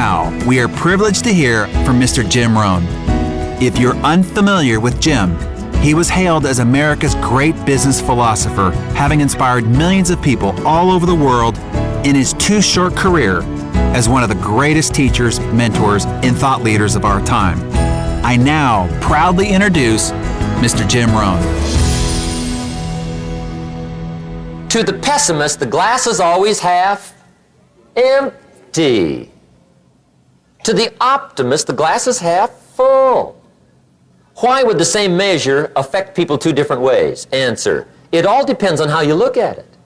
now, we are privileged to hear from Mr. Jim Rohn. If you're unfamiliar with Jim, he was hailed as America's great business philosopher, having inspired millions of people all over the world in his too short career as one of the greatest teachers, mentors, and thought leaders of our time. I now proudly introduce Mr. Jim Rohn. To the pessimist, the glass is always half empty. To the optimist, the glass is half full. Why would the same measure affect people two different ways? Answer: it all depends on how you look at it.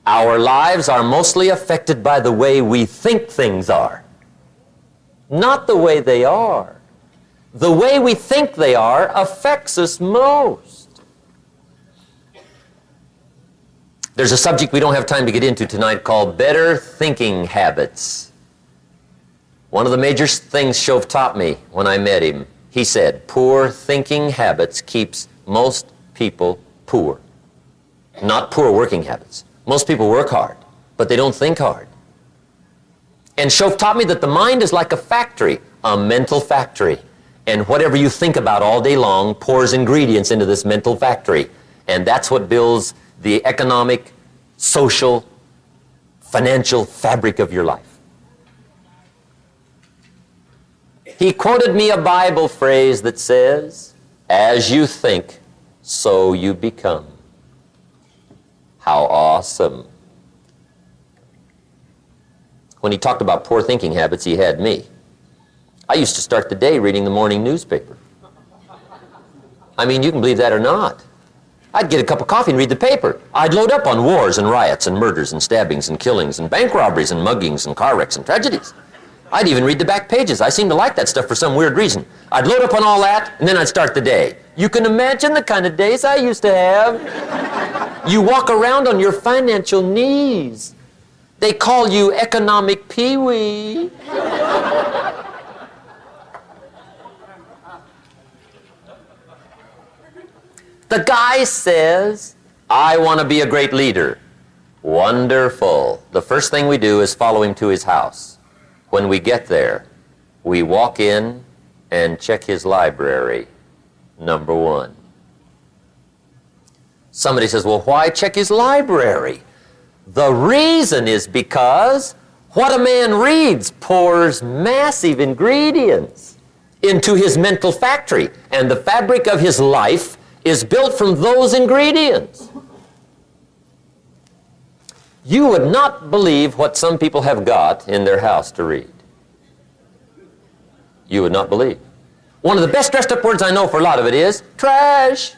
Our lives are mostly affected by the way we think things are, not the way they are. The way we think they are affects us most. There's a subject we don't have time to get into tonight called better thinking habits. One of the major things Shove taught me when I met him, he said, poor thinking habits keeps most people poor. Not poor working habits. Most people work hard, but they don't think hard. And Shove taught me that the mind is like a factory, a mental factory. And whatever you think about all day long pours ingredients into this mental factory. And that's what builds the economic, social, financial fabric of your life. He quoted me a Bible phrase that says, as you think, so you become. How awesome. When he talked about poor thinking habits, he had me. I used to start the day reading the morning newspaper. I mean, you can believe that or not. I'd get a cup of coffee and read the paper. I'd load up on wars and riots and murders and stabbings and killings and bank robberies and muggings and car wrecks and tragedies. I'd even read the back pages. I seem to like that stuff for some weird reason. I'd load up on all that, and then I'd start the day. You can imagine the kind of days I used to have. You walk around on your financial knees. They call you economic peewee. The guy says, I want to be a great leader. Wonderful. The first thing we do is follow him to his house. When we get there, we walk in and check his library, number one. Somebody says, well, why check his library? The reason is because what a man reads pours massive ingredients into his mental factory, and the fabric of his life is built from those ingredients. You would not believe what some people have got in their house to read. You would not believe. One of the best dressed up words I know for a lot of it is trash.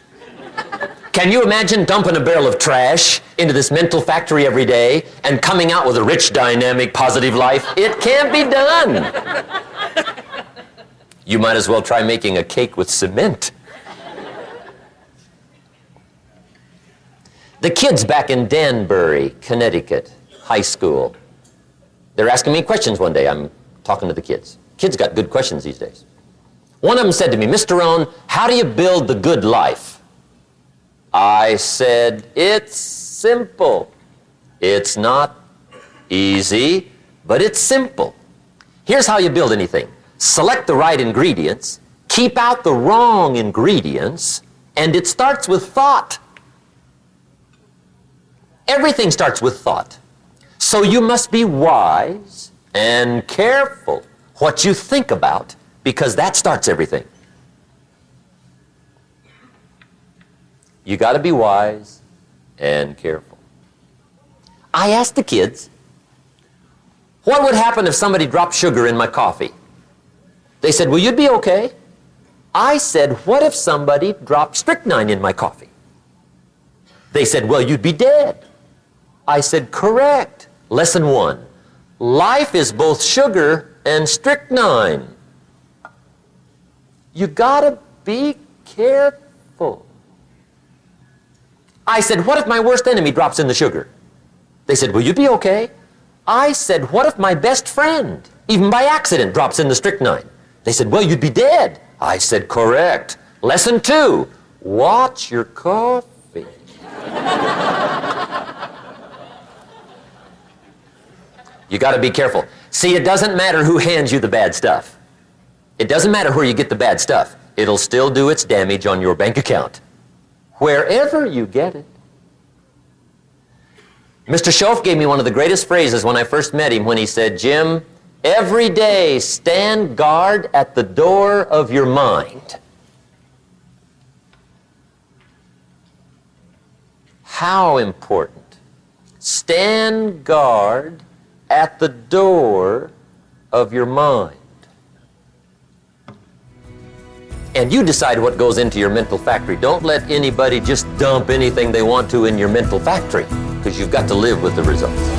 Can you imagine dumping a barrel of trash into this mental factory every day and coming out with a rich, dynamic, positive life? It can't be done. You might as well try making a cake with cement. The kids back in Danbury, Connecticut, high school, they're asking me questions one day. I'm talking to the kids. Kids got good questions these days. One of them said to me, Mr. Rohn, how do you build the good life? I said, it's simple. It's not easy, but it's simple. Here's how you build anything. Select the right ingredients, keep out the wrong ingredients, and it starts with thought. Everything starts with thought. So you must be wise and careful what you think about, because that starts everything. You got to be wise and careful. I asked the kids, what would happen if somebody dropped sugar in my coffee? They said, well, you'd be okay. I said, what if somebody dropped strychnine in my coffee? They said, well, you'd be dead. I said, correct. Lesson one, life is both sugar and strychnine. You gotta be careful. I said, what if my worst enemy drops in the sugar? They said, will you be okay? I said, what if my best friend, even by accident, drops in the strychnine? They said, well, you'd be dead. I said, correct. Lesson two, watch your coffee. You got to be careful. See, it doesn't matter who hands you the bad stuff. It doesn't matter where you get the bad stuff. It'll still do its damage on your bank account, wherever you get it. Mr. Schoaf gave me one of the greatest phrases when I first met him when he said, Jim, every day stand guard at the door of your mind. How important. Stand guard at the door of your mind. And you decide what goes into your mental factory. Don't let anybody just dump anything they want to in your mental factory, because you've got to live with the results.